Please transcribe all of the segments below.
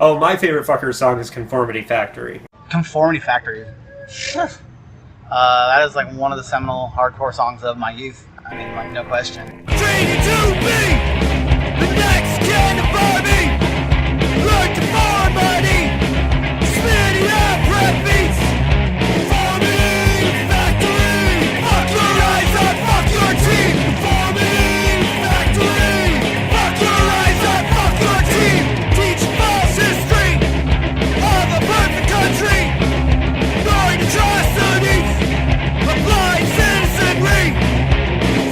Oh, my favorite Fuckers song is Conformity Factory. Conformity Factory. That is like one of the seminal hardcore songs of my youth. I mean, like, no question. Training to be the next kind of army. Learn to farm money. Spinning up rap beats. Farming factory. Fuck your eyes up, fuck your team. Farming factory. Fuck your eyes up, fuck your team. Teach false history of a perfect country. Going to atrocities of blind citizenry.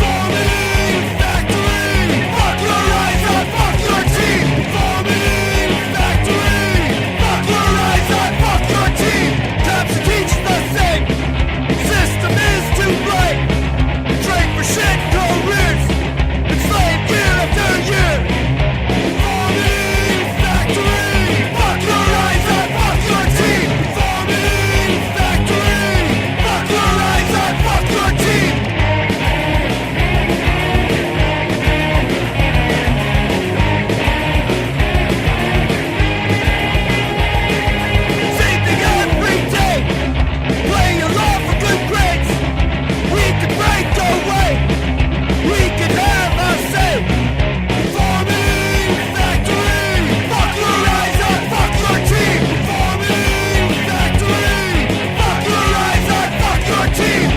Farming factory. Fuck your eyes up, fuck your team. Farming factory. Fuck your eyes up, fuck your team. Time to teach the same. System is to blame. Train for shit careers. Enslaved year after year. Farming factory. Fuck your eyes up, fuck your team. Farming factory. Fuck your eyes up, fuck your team. Same thing every day. Play along for good grades. We can break away. We can have a say. Farming factory. Fuck your eyes up, fuck your team. Farming factory. Fuck your eyes up, fuck your team.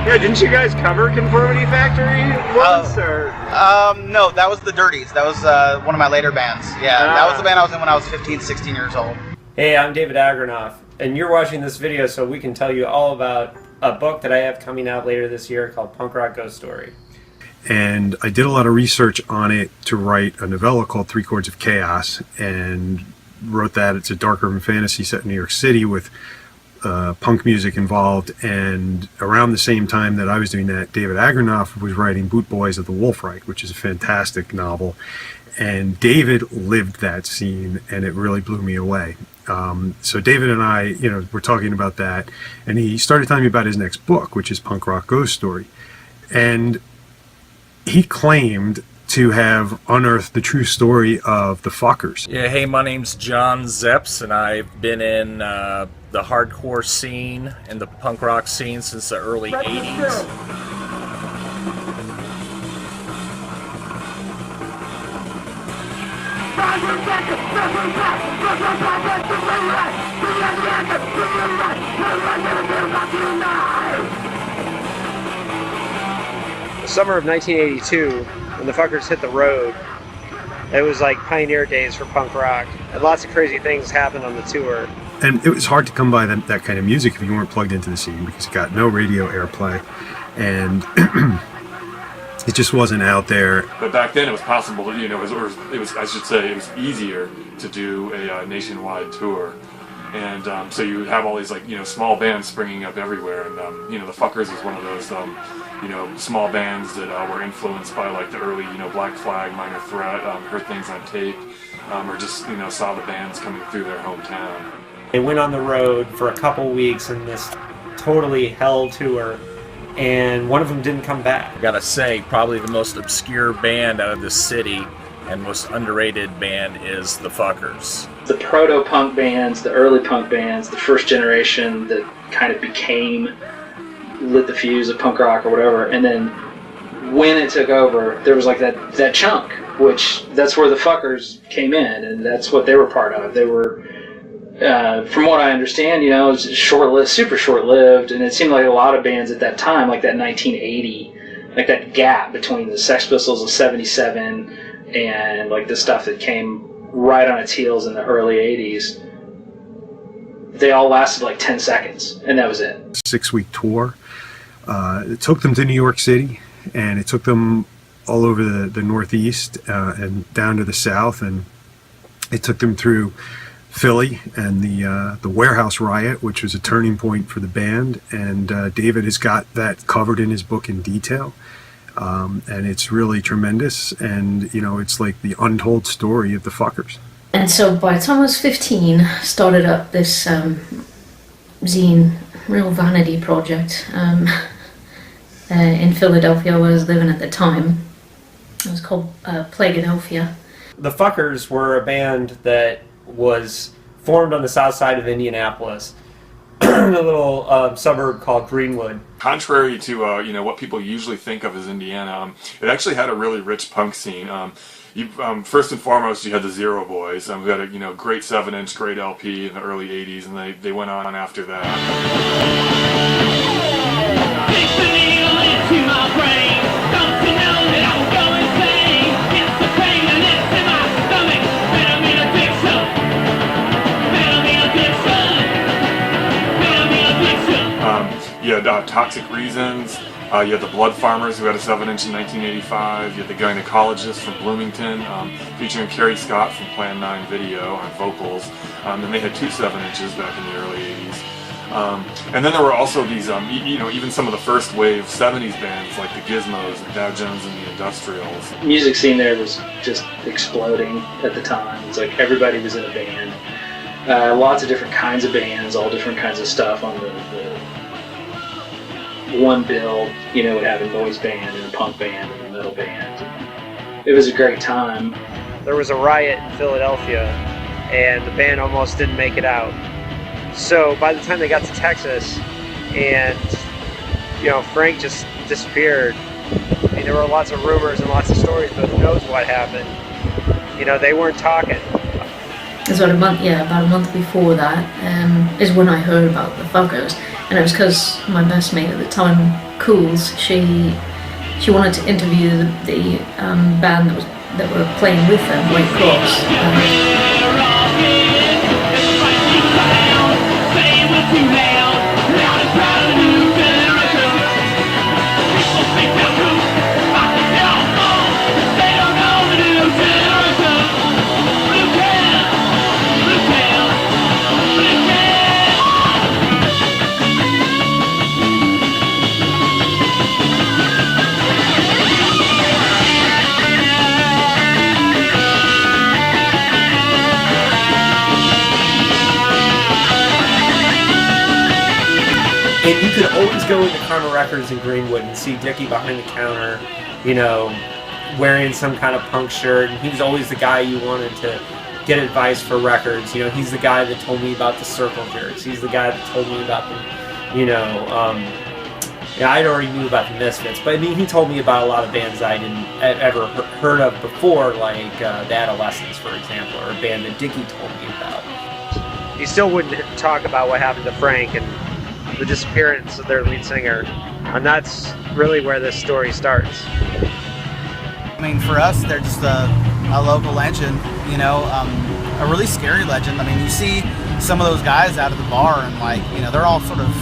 Yeah, didn't you guys cover Conformity Factory once, or? No, that was the Dirties. That was one of my later bands. Yeah, that was the band I was in when I was 15, 16 years old. Hey, I'm David Agronoff, and you're watching this video so we can tell you all about a book that I have coming out later this year called Punk Rock Ghost Story. And I did a lot of research on it to write a novella called 3 Chords of Chaos, and wrote that. It's a dark urban fantasy set in New York City with punk music involved. And around the same time that I was doing that, David Agronoff was writing Boot Boys of the Wolfreich, which is a fantastic novel. And David lived that scene, and it really blew me away. So David and I, were talking about that, and he started telling me about his next book, which is Punk Rock Ghost Story. And he claimed to have unearthed the true story of the Fuckers. Yeah, hey, my name's John Zepps, and I've been in the hardcore scene and the punk rock scene since the early 80s. The summer of 1982, when the Fuckers hit the road, it was like pioneer days for punk rock. And lots of crazy things happened on the tour. And it was hard to come by that kind of music if you weren't plugged into the scene, because it got no radio airplay, and it just wasn't out there. But back then it was possible, it was I should say, it was easier to do a nationwide tour. And so you have all these small bands springing up everywhere, and the Fuckers was one of those small bands that were influenced by the early Black Flag, Minor Threat, heard things on tape, or just saw the bands coming through their hometown. They went on the road for a couple weeks in this totally hell tour, and one of them didn't come back. I gotta say, probably the most obscure band out of this city and most underrated band is the Fuckers. The proto-punk bands, the early punk bands, the first generation that kind of lit the fuse of punk rock or whatever, and then when it took over, there was that chunk, which that's where the Fuckers came in, and that's what they were part of. They were, from what I understand, it was short-lived, super short-lived, and it seemed like a lot of bands at that time, like that 1980, like that gap between the Sex Pistols of 77 and the stuff that came right on its heels in the early 80s, they all lasted 10 seconds, and that was it. 6-week tour. It took them to New York City, and it took them all over the Northeast and down to the South, and it took them through Philly and the Warehouse Riot, which was a turning point for the band. And David has got that covered in his book in detail, and it's really tremendous. And it's like the untold story of the Fuckers. And so by the time I was 15, started up this zine, real vanity project in Philadelphia, where I was living at the time. It was called Plagueadelphia. The Fuckers were a band that was formed on the south side of Indianapolis, a little suburb called Greenwood. Contrary to you know, what people usually think of as Indiana, it actually had a really rich punk scene. First and foremost, you had the Zero Boys, who had a, you know, great 7-inch, great LP in the early '80s, and they went on after that. You had Toxic Reasons, you had the Blood Farmers, who had a 7-inch in 1985, you had the Gynecologists from Bloomington, featuring Kerry Scott from Plan 9 Video on vocals, and they had 2 7-inches back in the early 80s. And then there were also these, you know, even some of the first wave 70s bands like the Gizmos and Dow Jones and the Industrials. Music scene there was just exploding at the time. It's like everybody was in a band. Lots of different kinds of bands, all different kinds of stuff on the one bill. You know, would have a noise band and a punk band and a metal band. It was a great time. There was a riot in Philadelphia, and the band almost didn't make it out. So by the time they got to Texas, and you know, Frank just disappeared. I mean, there were lots of rumors and lots of stories, but who knows what happened? You know, they weren't talking. It was about a month before that is when I heard about the Fuckers, and it was because my best mate at the time, Cools, she wanted to interview the band that were playing with them, White Cross. And you could always go into Karma Records in Greenwood and see Dickie behind the counter, you know, wearing some kind of punk shirt. And he was always the guy you wanted to get advice for records. You know, he's the guy that told me about the Circle Jerks. He's the guy that told me about the, you know, I'd already knew about the Misfits, but I mean, he told me about a lot of bands I didn't ever heard of before, like the Adolescents, for example, or a band that Dickie told me about. He still wouldn't talk about what happened to Frank and the disappearance of their lead singer, and that's really where this story starts. I mean, for us, they're just a local legend, you know, a really scary legend. I mean, you see some of those guys out of the bar, and like, you know, they're all sort of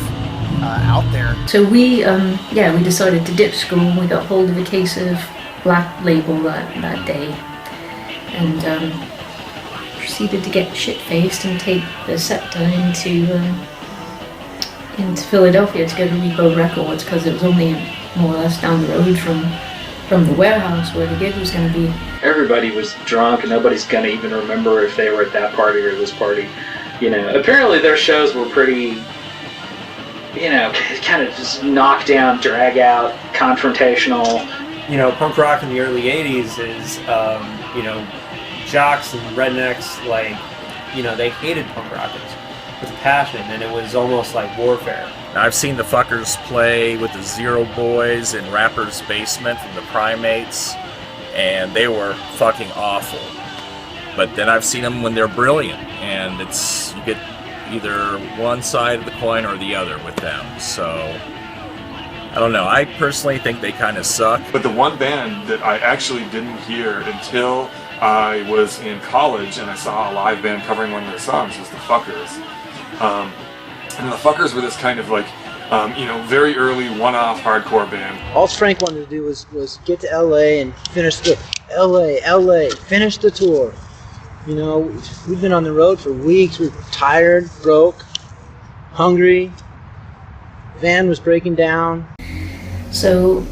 out there. So we decided to ditch school. We got hold of a case of Black Label that day, and proceeded to get shit-faced and take the Scepter into Philadelphia to go to Repo Records, because it was only more or less down the road from the warehouse where the gig was going to be. Everybody was drunk, and nobody's going to even remember if they were at that party or this party. You know, apparently their shows were pretty, you know, kind of just knock down, drag out, confrontational. You know, punk rock in the early 80s is, you know, jocks and rednecks, like, you know, they hated punk rockers with passion, and it was almost like warfare. I've seen the Fuckers play with the Zero Boys in Rapper's Basement from the Primates, and they were fucking awful. But then I've seen them when they're brilliant, and it's, you get either one side of the coin or the other with them. So I don't know, I personally think they kind of suck. But the one band that I actually didn't hear until I was in college and I saw a live band covering one of their songs was the Fuckers. And the Fuckers were this kind of like, you know, very early one-off hardcore band. All Frank wanted to do was get to LA and finish the LA, finish the tour. You know, we've been on the road for weeks. We were tired, broke, hungry. Van was breaking down. So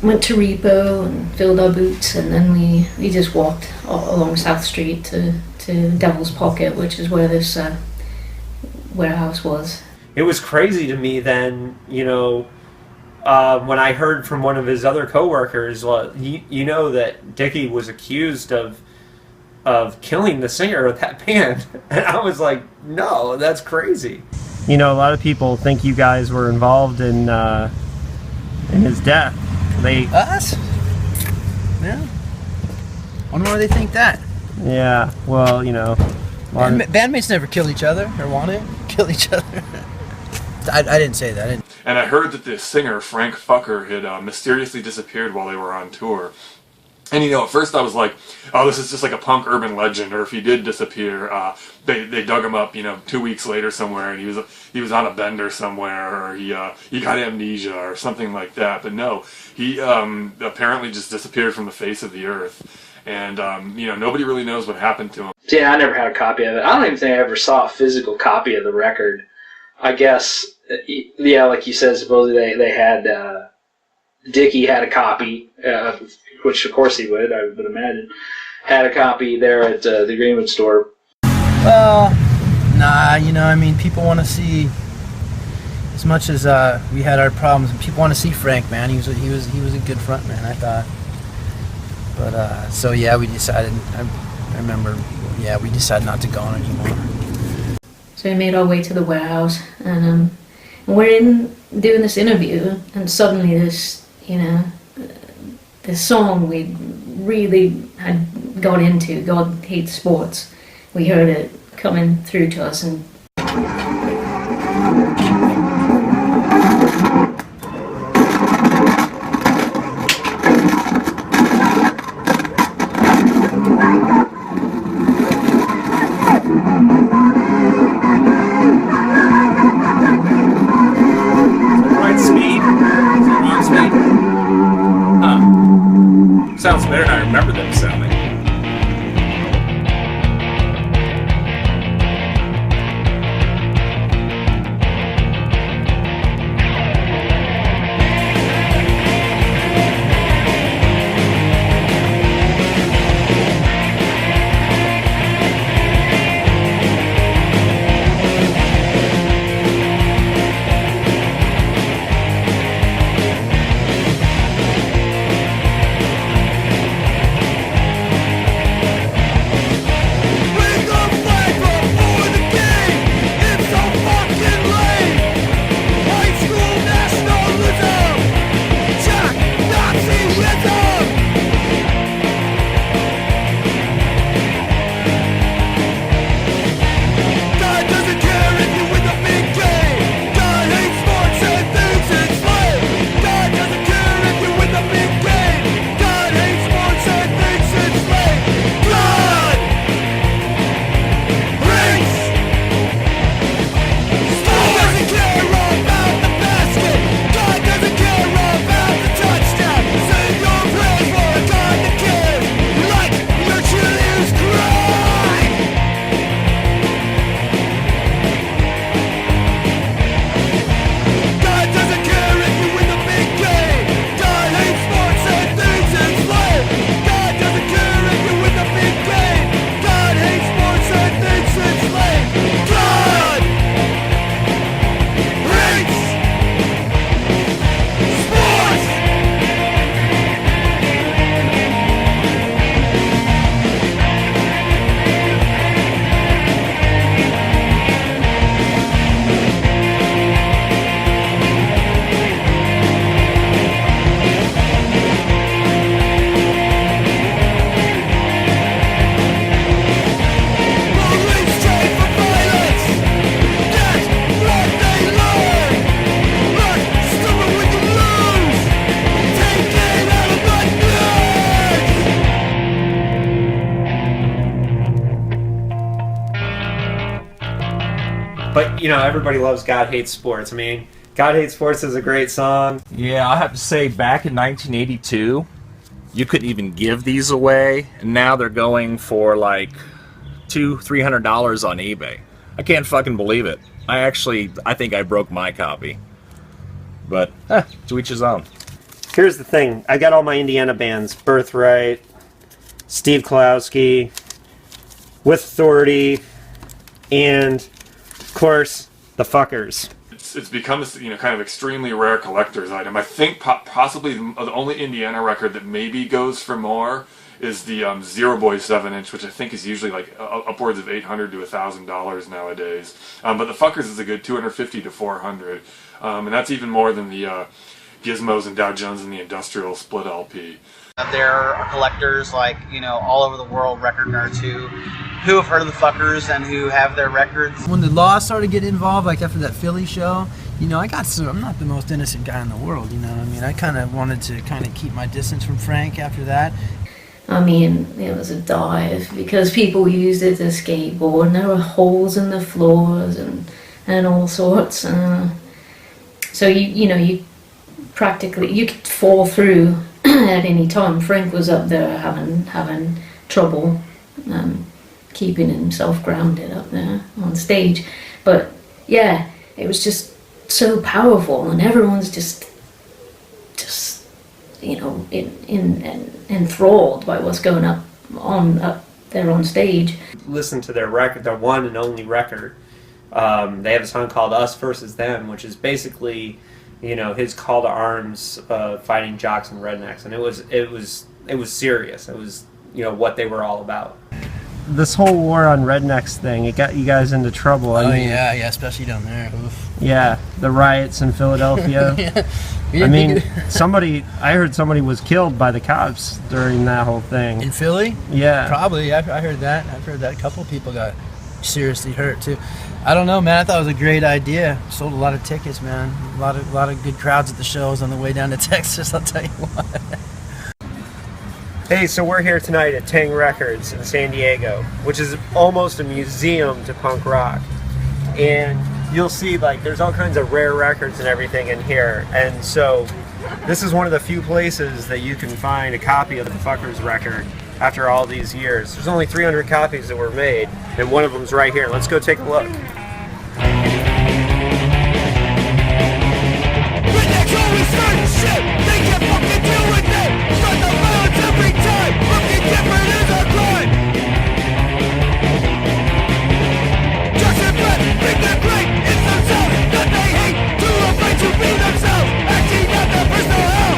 went to Repo and filled our boots, and then we just walked along South Street to Devil's Pocket, which is where this warehouse was. It was crazy to me then, you know, when I heard from one of his other coworkers, well, you know that Dickie was accused of of killing the singer of that band. And I was like, no, that's crazy. You know, a lot of people think you guys were involved in his death. Us? Yeah. Wonder why they think that. Yeah, well, you know. Bandmates never kill each other or want to kill each other. I didn't say that. And I heard that the singer, Frank Fucker, had mysteriously disappeared while they were on tour. And, you know, at first I was like, oh, this is just like a punk urban legend, or if he did disappear, they dug him up, you know, 2 weeks later somewhere, and he was on a bender somewhere, or he got amnesia, or something like that. But no, he apparently just disappeared from the face of the earth. And, you know, nobody really knows what happened to him. Yeah, I never had a copy of it. I don't even think I ever saw a physical copy of the record. I guess, yeah, like you said, supposedly they had, Dickie had a copy, which of course he would, I would imagine, had a copy there at the Greenwood store. Well, nah, you know, I mean, people want to see, as much as we had our problems, people want to see Frank, man. He was a good front man, I thought. But so yeah, we decided. I remember, yeah, we decided not to go on anymore. So we made our way to the warehouse, and we're in doing this interview, and suddenly this, you know, this song we really had got into, God Hates Sports, we heard it coming through to us, and Sounds better than I remember them sounding. But, you know, everybody loves God Hates Sports. I mean, God Hates Sports is a great song. Yeah, I have to say, back in 1982, you couldn't even give these away, and now they're going for like $200-$300 on eBay. I can't fucking believe it. I think I broke my copy. But, to each his own. Here's the thing. I got all my Indiana bands. Birthright, Steve Klowski, With Authority, and, of course, the Fuckers. It's become this, kind of extremely rare collector's item. I think possibly the only Indiana record that maybe goes for more is the Zero Boy 7-inch, which I think is usually like upwards of $800 to $1,000 nowadays. But the Fuckers is a good $250 to $400, and that's even more than the Gizmos and Dow Jones and the Industrial Split LP. There are collectors like, all over the world, record nerds who have heard of the Fuckers and who have their records. When the law started getting involved, like after that Philly show, I'm not the most innocent guy in the world, I kind of wanted to keep my distance from Frank after that. It was a dive because people used it to skateboard and there were holes in the floors and all sorts. So you practically, you could fall through at any time. Frank was up there having trouble keeping himself grounded up there on stage. But yeah, it was just so powerful and everyone's just enthralled by what's going up there on stage. Listen to their record, their one and only record. They have a song called Us Versus Them, which is basically, his call to arms fighting jocks and rednecks, and it was serious. It was, what they were all about. This whole war on rednecks thing, it got you guys into trouble. Yeah, especially down there. Oof. Yeah, the riots in Philadelphia. Yeah. I heard somebody was killed by the cops during that whole thing. In Philly? Yeah. Probably. I heard that. I've heard that. A couple of people got seriously hurt too. I don't know, man. I thought it was a great idea. Sold a lot of tickets, man. A lot of good crowds at the shows on the way down to Texas, I'll tell you what. Hey, so we're here tonight at Tang Records in San Diego, which is almost a museum to punk rock. And you'll see, there's all kinds of rare records and everything in here. And so this is one of the few places that you can find a copy of the Fuckers record after all these years. There's only 300 copies that were made, and one of them's right here. Let's go take a look. Rednecks always start shit. They can't fucking deal with it. Start the violence every time. Looking different is our crime. Jackson Brett, think they're great. It's themselves that they hate. Too afraid to be themselves. Acting out their personal hell.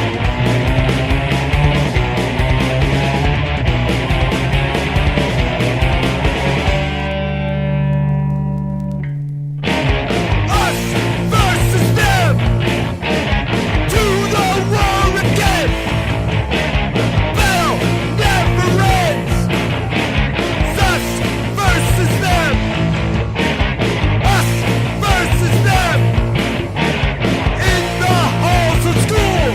Us versus them. To the war again. Battle never ends. Us versus them. Us versus them. In the halls of school.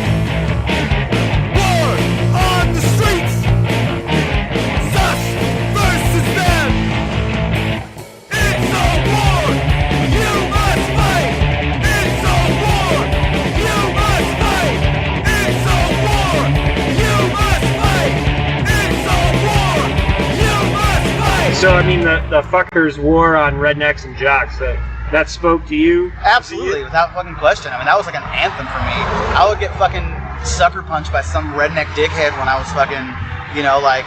War on the streets. Us versus them. It's a war. You must fight. It's a war. You must fight. It's a war. You must fight. It's a war. You must fight. So, the Fuckers war on rednecks and jocks, that spoke to you? Absolutely, without fucking question. That was like an anthem for me. I would get fucking sucker punched by some redneck dickhead when I was fucking,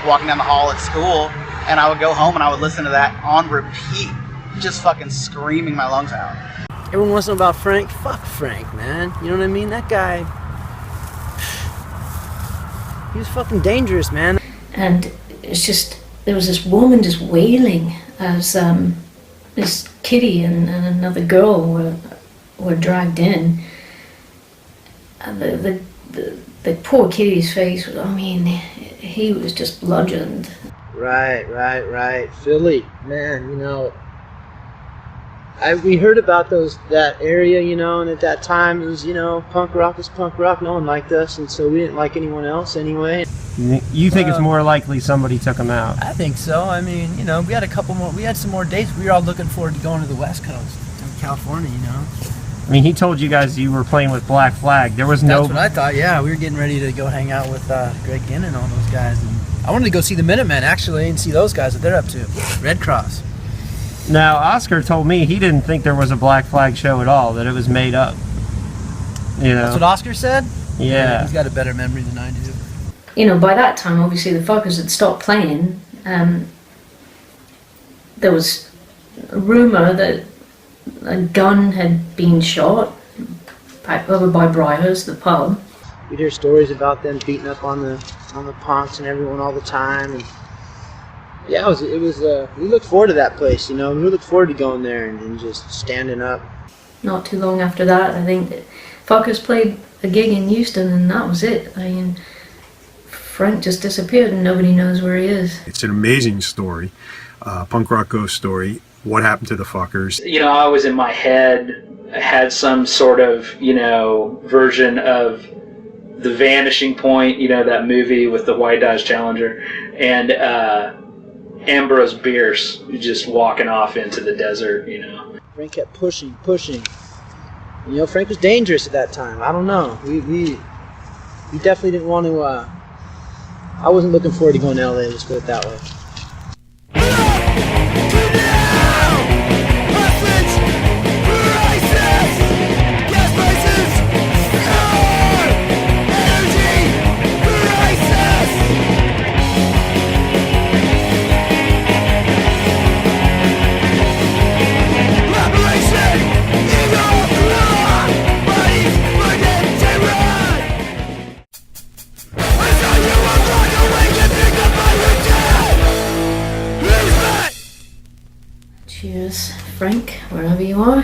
walking down the hall at school, and I would go home and I would listen to that on repeat, just fucking screaming my lungs out. Everyone wants to know about Frank. Fuck Frank, man. You know what I mean? That guy, he was fucking dangerous, man. And it's just, there was this woman just wailing as this kitty and another girl were dragged in. And the poor kitty's face, he was just bludgeoned. Right. Philly, man, we heard about that area, and at that time it was, punk rock was punk rock. No one liked us, and so we didn't like anyone else anyway. You think it's more likely somebody took them out? I think so. We had a couple more. We had some more dates. We were all looking forward to going to the West Coast, to California. He told you guys you were playing with Black Flag. There was no. That's what I thought. Yeah, we were getting ready to go hang out with Greg Ginn and all those guys. And I wanted to go see the Minutemen actually and see those guys what they're up to. Red Cross. Now Oscar told me he didn't think there was a Black Flag show at all. That it was made up. That's what Oscar said. Yeah. He's got a better memory than I do. By that time, obviously, the Fuckers had stopped playing. There was a rumour that a gun had been shot over by Briar's, the pub. we'd hear stories about them beating up on the punks and everyone all the time. And yeah, it was. We looked forward to that place, you know. We looked forward to going there and just standing up. Not too long after that, I think that Fuckers played a gig in Houston, and that was it. I mean, Frank just disappeared, and nobody knows where he is. It's an amazing story, punk rock ghost story. What happened to the Fuckers? You know, I was in my head, had some sort of, you know, version of The Vanishing Point, you know, that movie with the white Dodge Challenger, and Ambrose Bierce just walking off into the desert, you know. Frank kept pushing. You know, Frank was dangerous at that time. I don't know. We definitely didn't want to. I wasn't looking forward to going to LA. Let's put it that way. Cheers, Frank, wherever you are.